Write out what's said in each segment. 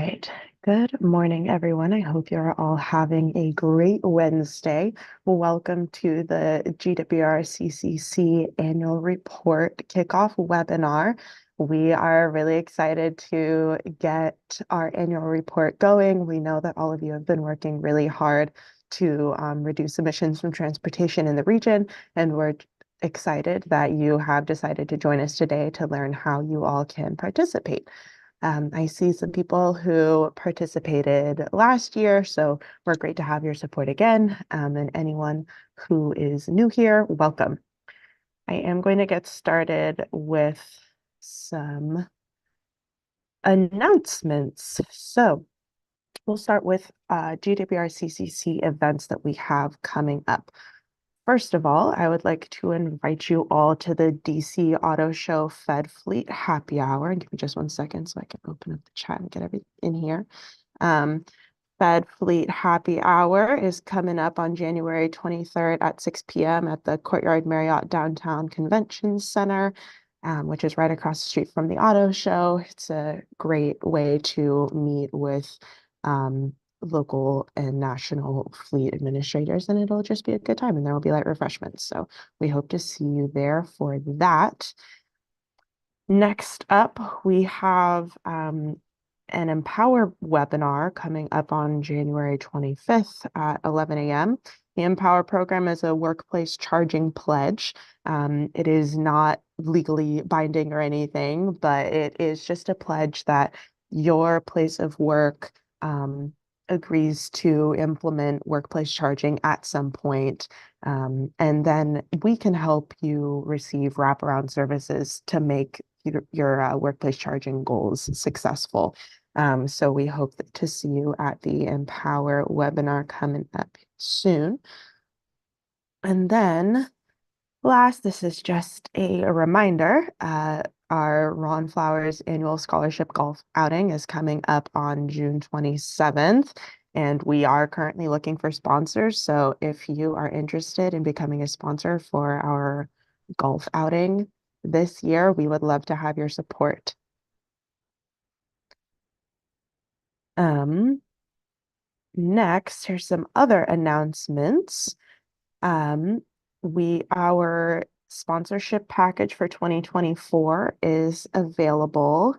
right. Good morning, everyone. I hope you're all having a great Wednesday. Welcome to the GWRCCC annual report kickoff webinar. We are really excited to get our annual report going. We know that all of you have been working really hard to reduce emissions from transportation in the region, and we're excited that you have decided to join us today to learn how you all can participate. I see some people who participated last year, so we're great to have your support again. And anyone who is new here, welcome. I am going to get started with some announcements. So we'll start with GWRCCC events that we have coming up. First of all, I would like to invite you all to the DC Auto Show Fed Fleet Happy Hour. And give me just 1 second so I can open up the chat and get everything in here. Fed Fleet Happy Hour is coming up on January 23rd at 6 p.m. at the Courtyard Marriott Downtown Convention Center, which is right across the street from the auto show. It's a great way to meet with local and national fleet administrators, and it'll just be a good time, and there will be light refreshments. So we hope to see you there for that. Next up, we have an Empower webinar coming up on January 25th at 11 a.m. The Empower program is a workplace charging pledge. It is not legally binding or anything, but it is just a pledge that your place of work agrees to implement workplace charging at some point. And then we can help you receive wraparound services to make your workplace charging goals successful. So we hope to see you at the Empower webinar coming up soon. And then last, this is just a reminder, our Ron Flowers annual scholarship golf outing is coming up on June 27th, and we are currently looking for sponsors. So if you are interested in becoming a sponsor for our golf outing this year, we would love to have your support. Next, here's some other announcements. Our sponsorship package for 2024 is available.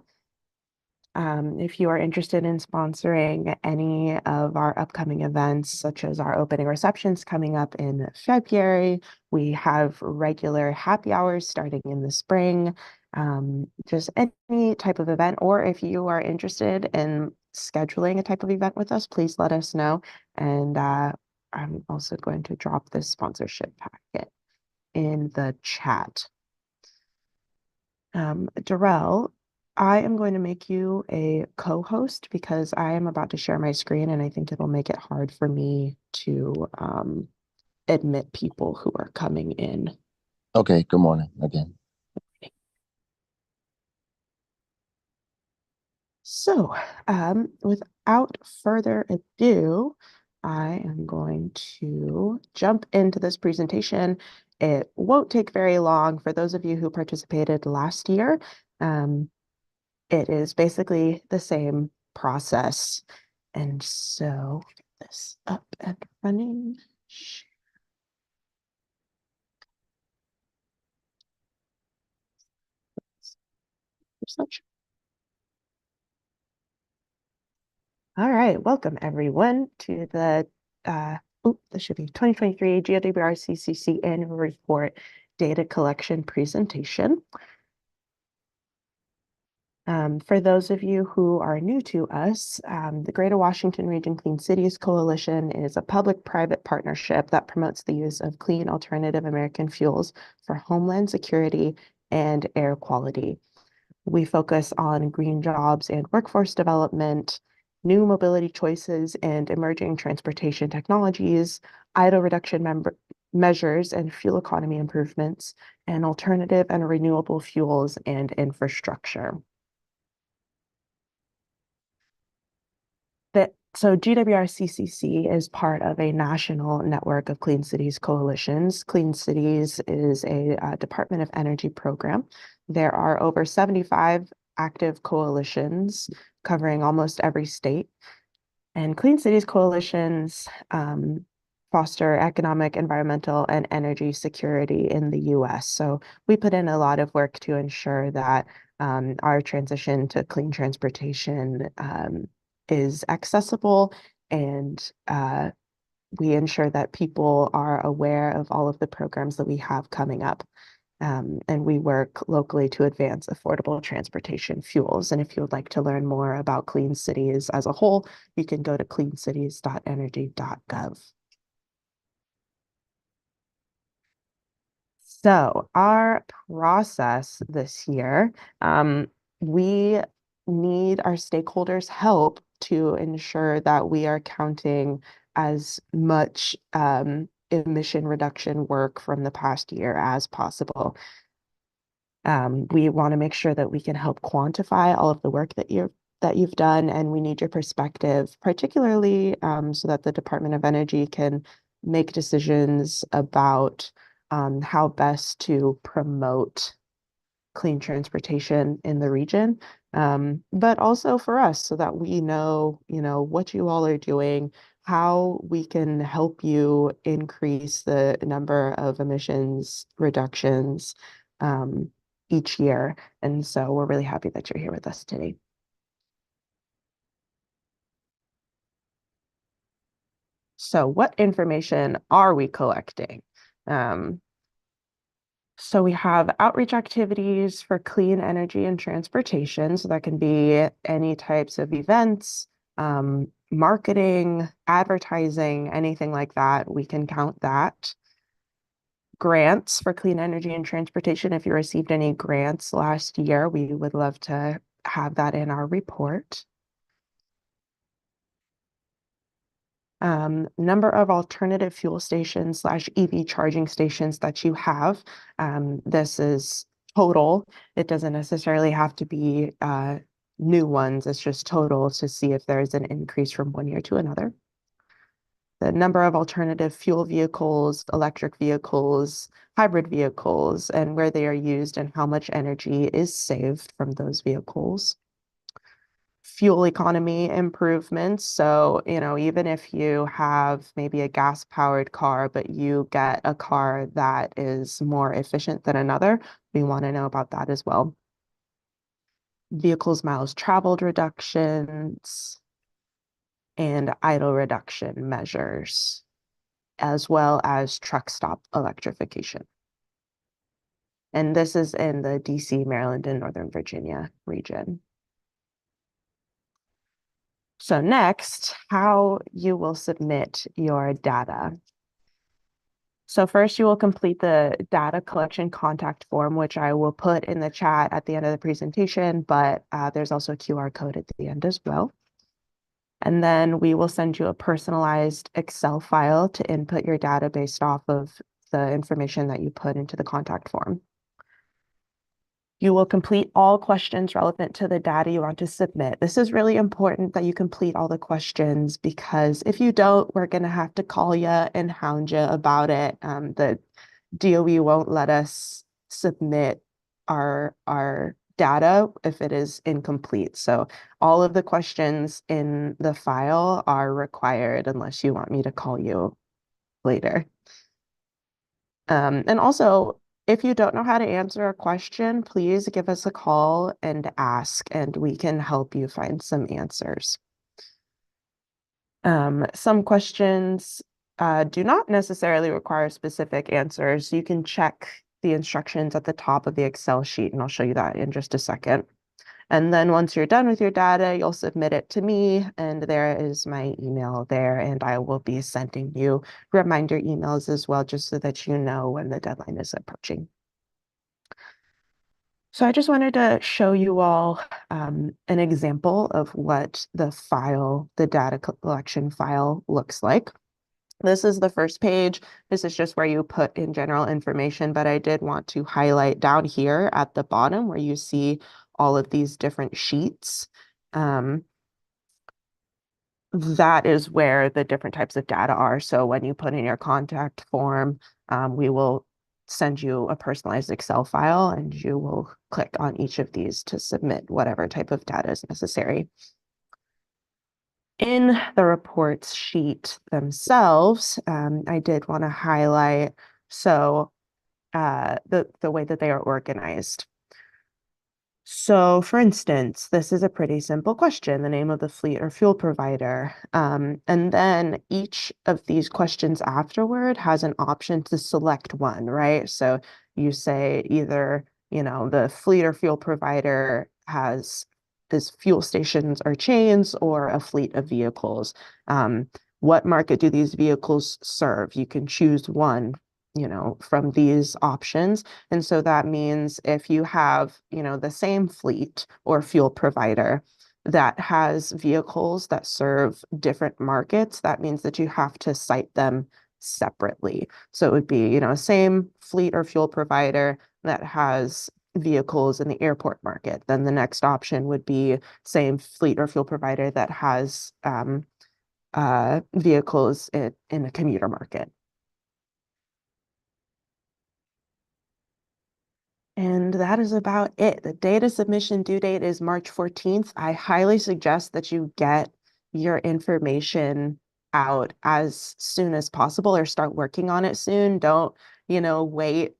If you are interested in sponsoring any of our upcoming events, such as our opening receptions coming up in February, we have regular happy hours starting in the spring, just any type of event, or if you are interested in scheduling a type of event with us, please let us know. And I'm also going to drop this sponsorship packet in the chat. Darrell, I am going to make you a co-host because I am about to share my screen and I think it'll make it hard for me to admit people who are coming in. Okay, good morning again. So, without further ado, I am going to jump into this presentation. It won't take very long. For those of you who participated last year, it is basically the same process. And so, get this up and running. All right, welcome everyone to the this should be 2023 GWRCCC annual report data collection presentation. For those of you who are new to us, the Greater Washington Region Clean Cities Coalition is a public-private partnership that promotes the use of clean alternative American fuels for homeland security and air quality. We focus on green jobs and workforce development, new mobility choices and emerging transportation technologies, idle reduction measures and fuel economy improvements, and alternative and renewable fuels and infrastructure. So GWRCCC is part of a national network of Clean Cities coalitions. Clean Cities is a Department of Energy program. There are over 75 active coalitions covering almost every state. And Clean Cities coalitions foster economic, environmental, and energy security in the US. So we put in a lot of work to ensure that our transition to clean transportation is accessible and we ensure that people are aware of all of the programs that we have coming up. And we work locally to advance affordable transportation fuels. And if you would like to learn more about clean cities as a whole, you can go to cleancities.energy.gov. So our process this year, we need our stakeholders' help to ensure that we are counting as much emission reduction work from the past year as possible. We want to make sure that we can help quantify all of the work that you've done, and we need your perspective, particularly so that the Department of Energy can make decisions about how best to promote clean transportation in the region, but also for us so that we know, what you all are doing, how we can help you increase the number of emissions reductions each year. And so we're really happy that you're here with us today. So what information are we collecting? Um, So we have outreach activities for clean energy and transportation. So that can be any types of events, marketing, advertising, anything like that. We can count that. Grants for clean energy and transportation. If you received any grants last year, we would love to have that in our report. Number of alternative fuel stations slash EV charging stations that you have. This is total. It doesn't necessarily have to be new ones. It's just total to see if there's an increase from one year to another. The number of alternative fuel vehicles, electric vehicles, hybrid vehicles, and where they are used and how much energy is saved from those vehicles. Fuel economy improvements. So, even if you have maybe a gas-powered car, but you get a car that is more efficient than another, we want to know about that as well. Vehicles miles traveled reductions and idle reduction measures, as well as truck stop electrification. And this is in the DC, Maryland, and Northern Virginia region. So next, how you will submit your data. So first you will complete the data collection contact form, which I will put in the chat at the end of the presentation, but there's also a QR code at the end as well. And then we will send you a personalized Excel file to input your data based off of the information that you put into the contact form. You will complete all questions relevant to the data you want to submit. This is really important that you complete all the questions because if you don't, we're going to have to call you and hound you about it. The DOE won't let us submit our data if it is incomplete. So all of the questions in the file are required unless you want me to call you later. And also, if you don't know how to answer a question, please give us a call and ask, and we can help you find some answers. Some questions do not necessarily require specific answers. You can check the instructions at the top of the Excel sheet, and I'll show you that in just a second. And then once you're done with your data, you'll submit it to me, and there is my email there, and I will be sending you reminder emails as well, just so that you know when the deadline is approaching. So I just wanted to show you all an example of what the data collection file looks like. This is the first page. This is just where you put in general information, but I did want to highlight down here at the bottom where you see all of these different sheets. That is where the different types of data are. So when you put in your contact form, we will send you a personalized Excel file, and you will click on each of these to submit whatever type of data is necessary. In the reports sheet themselves, I did want to highlight the way that they are organized. So, for instance, this is a pretty simple question, the name of the fleet or fuel provider. And then each of these questions afterward has an option to select one, right? So you say either, the fleet or fuel provider is fuel stations or chains or a fleet of vehicles. What market do these vehicles serve? You can choose one, from these options. And so that means if you have, the same fleet or fuel provider that has vehicles that serve different markets, that means that you have to cite them separately. So it would be, same fleet or fuel provider that has vehicles in the airport market. Then the next option would be same fleet or fuel provider that has vehicles in a commuter market. And that is about it. The data submission due date is March 14th. I highly suggest that you get your information out as soon as possible or start working on it soon. Don't, wait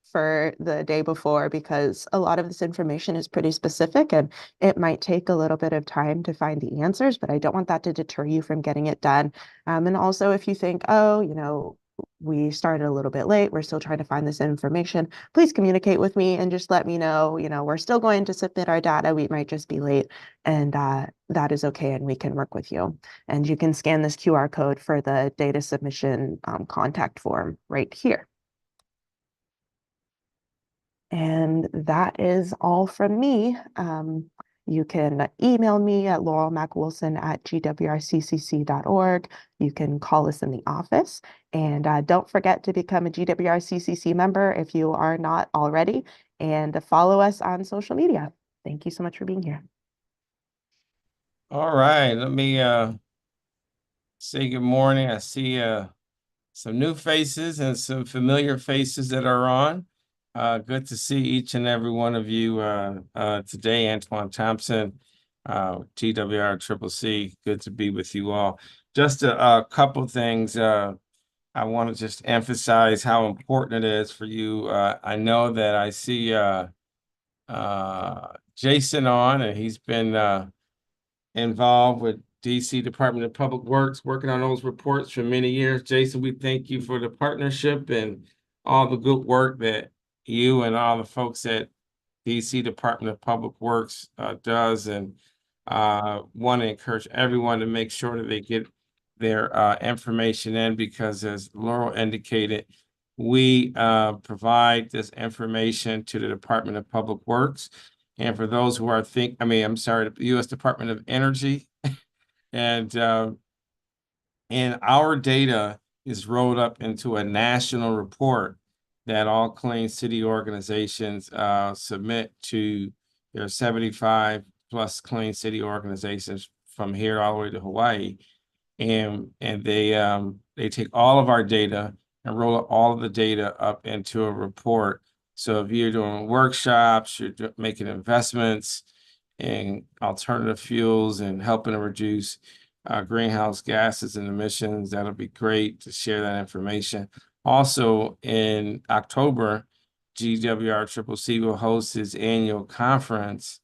for the day before, because a lot of this information is pretty specific and it might take a little bit of time to find the answers, but I don't want that to deter you from getting it done. And also, if you think, oh, we started a little bit late, we're still trying to find this information, please communicate with me and just let me know, we're still going to submit our data. We might just be late, and that is okay, and we can work with you. And you can scan this QR code for the data submission contact form right here. And that is all from me. You can email me at laurelmacwilson@gwrccc.org. You can call us in the office. And don't forget to become a GWRCCC member if you are not already, and follow us on social media. Thank you so much for being here. All right, let me say good morning. I see some new faces and some familiar faces that are on. Good to see each and every one of you today. Antoine Thompson, GWRCCC. Good to be with you all. Just a couple things. I want to just emphasize how important it is for you. I know that I see Jason on, and he's been involved with DC Department of Public Works, working on those reports for many years. Jason, we thank you for the partnership and all the good work that you and all the folks at DC Department of Public Works does, and want to encourage everyone to make sure that they get their information in, because as Laurel indicated, we provide this information to the Department of Public Works. And for those who are the U.S. Department of Energy, and our data is rolled up into a national report that all clean city organizations submit to their 75 plus clean city organizations from here all the way to Hawaii. And they take all of our data and roll all of the data up into a report. So if you're doing workshops, you're making investments in alternative fuels and helping to reduce greenhouse gases and emissions, that'll be great to share that information. Also, in October, GWRCCC will host its annual conference,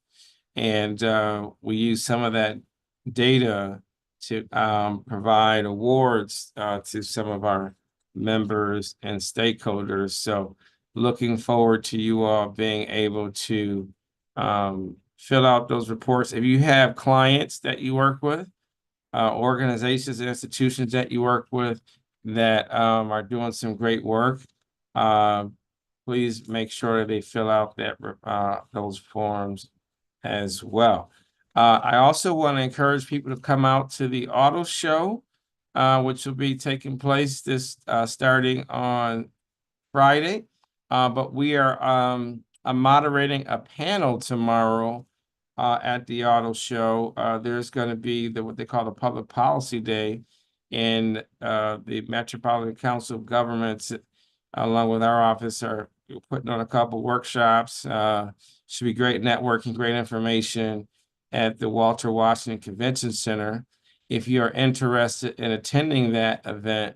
and we use some of that data to provide awards to some of our members and stakeholders. So looking forward to you all being able to fill out those reports. If you have clients that you work with, organizations and institutions that you work with that are doing some great work, please make sure that they fill out those forms as well. I also want to encourage people to come out to the auto show, which will be taking place starting on Friday. But we are I'm moderating a panel tomorrow at the auto show. There's going to be what they call the Public Policy Day, and the Metropolitan Council of Governments along with our office, are putting on a couple workshops. Should be great networking, great information at the Walter Washington Convention Center. If you are interested in attending that event,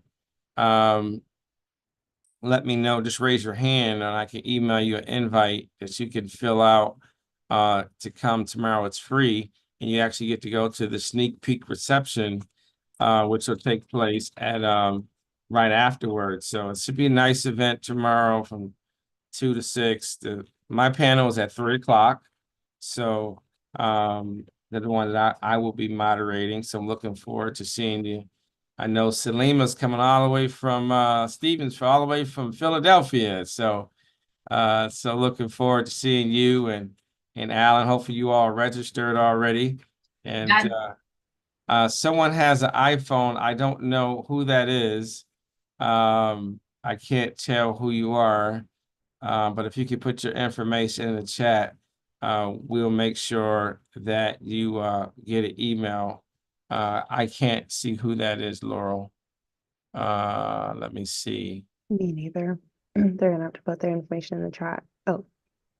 let me know. Just raise your hand and I can email you an invite that you can fill out to come tomorrow. It's free, and you actually get to go to the sneak peek reception, which will take place at right afterwards. So it should be a nice event tomorrow from 2 to 6. My panel is at 3 o'clock. So they're the one that I will be moderating. So I'm looking forward to seeing you. I know Selima's coming all the way from Stevens, all the way from Philadelphia. So so looking forward to seeing you and Alan. Hopefully you all registered already. And someone has an iPhone. I don't know who that is. I can't tell who you are. But if you could put your information in the chat, we'll make sure that you get an email. I can't see who that is, Laurel. Let me see. Me neither. They're gonna have to put their information in the chat. Oh,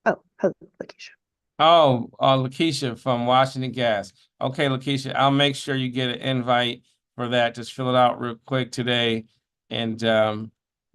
hello, Lakeisha. Oh, Lakeisha from Washington Gas. Okay, Lakeisha, I'll make sure you get an invite for that. Just fill it out real quick today, and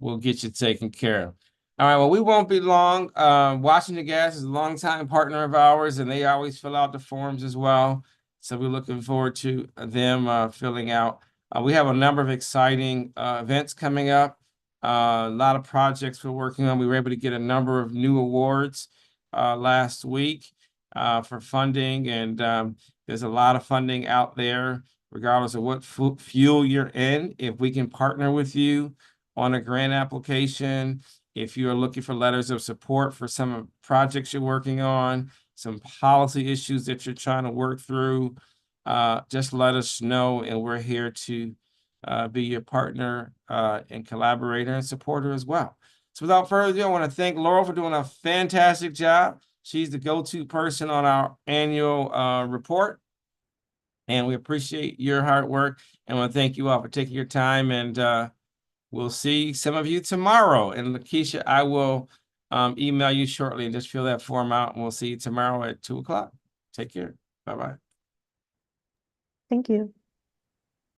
we'll get you taken care of. All right, well, we won't be long. Washington Gas is a longtime partner of ours, and they always fill out the forms as well. So we're looking forward to them filling out. We have a number of exciting events coming up. A lot of projects we're working on. We were able to get a number of new awards last week for funding, and there's a lot of funding out there, regardless of what fuel you're in. If we can partner with you on a grant application, if you are looking for letters of support for some projects you're working on, some policy issues that you're trying to work through, just let us know, and we're here to be your partner and collaborator and supporter as well. So without further ado, I want to thank Laurel for doing a fantastic job. She's the go-to person on our annual report, and we appreciate your hard work. And I want to thank you all for taking your time, and we'll see some of you tomorrow. And Lakeisha, I will email you shortly and just fill that form out, and we'll see you tomorrow at 2 o'clock. Take care. Bye-bye. Thank you.